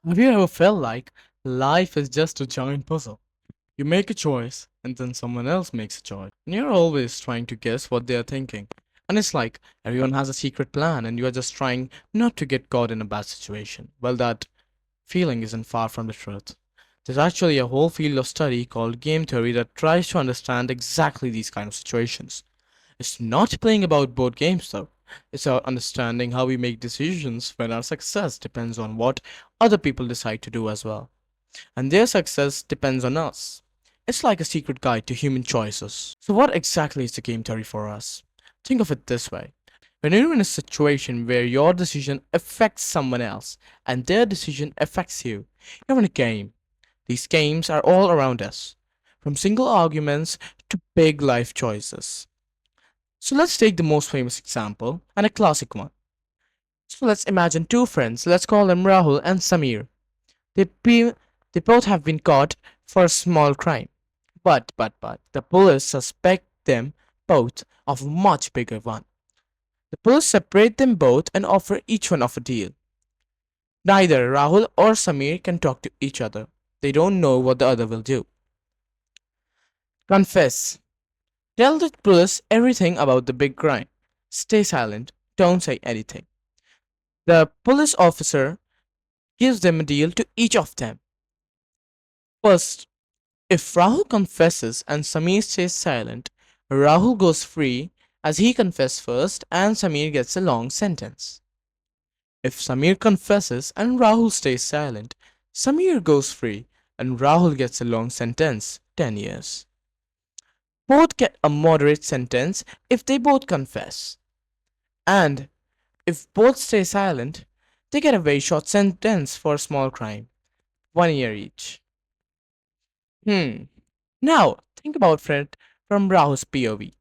Have you ever felt like life is just a giant puzzle? You make a choice, and then someone else makes a choice. And you're always trying to guess what they're thinking. And it's like everyone has a secret plan, and you are just trying not to get caught in a bad situation. Well, that feeling isn't far from the truth. There's actually a whole field of study called game theory that tries to understand exactly these kind of situations. It's not playing about board games though. It's about understanding how we make decisions when our success depends on what other people decide to do as well. And their success depends on us. It's like a secret guide to human choices. So, what exactly is the game theory for us? Think of it this way. When you're in a situation where your decision affects someone else and their decision affects you, you're in a game. These games are all around us, from single arguments to big life choices. So let's take the most famous example and a classic one. So let's imagine two friends. Let's call them Rahul and Samir. They, be, they both have been caught for a small crime. But the police suspect them both of a much bigger one. The police separate them both and offer each one of a deal. Neither Rahul or Samir can talk to each other. They don't know what the other will do. Confess. Tell the police everything about the big crime. Stay silent. Don't say anything. The police officer gives them a deal to each of them. First, if Rahul confesses and Samir stays silent, Rahul goes free as he confessed first and Samir gets a long sentence. If Samir confesses and Rahul stays silent, Samir goes free and Rahul gets a long sentence, 10 years. Both get a moderate sentence if they both confess. And if both stay silent, they get a very short sentence for a small crime, 1 year each. Hmm. Now, think about Fred from Rahul's POV.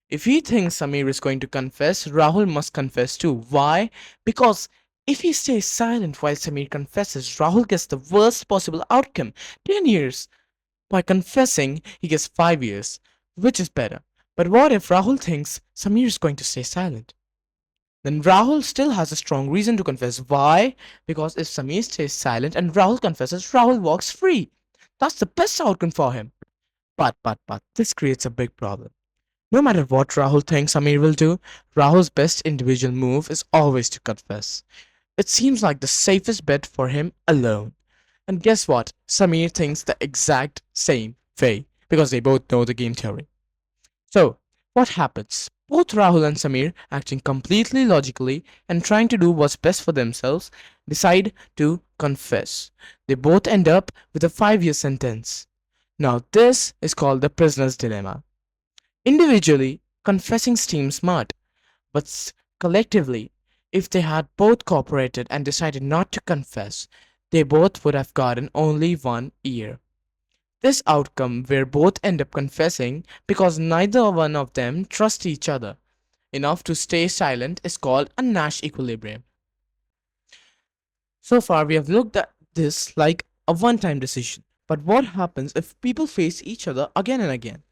If he thinks Samir is going to confess, Rahul must confess too. Why? Because if he stays silent while Samir confesses, Rahul gets the worst possible outcome, 10 years. By confessing, he gets 5 years, which is better. But what if Rahul thinks Samir is going to stay silent? Then Rahul still has a strong reason to confess. Why? Because if Samir stays silent and Rahul confesses, Rahul walks free. That's the best outcome for him. But, this creates a big problem. No matter what Rahul thinks Samir will do, Rahul's best individual move is always to confess. It seems like the safest bet for him alone. And guess what? Samir thinks the exact same way because they both know the game theory. So, what happens? Both Rahul and Samir, acting completely logically and trying to do what's best for themselves, decide to confess. They both end up with a 5 year sentence. Now, this is called the prisoner's dilemma. Individually, confessing seems smart, but collectively, if they had both cooperated and decided not to confess, they both would have gotten only 1 year. This outcome, where both end up confessing because neither one of them trust each other enough to stay silent, is called a Nash equilibrium. So far, we have looked at this like a one time decision. But what happens if people face each other again and again?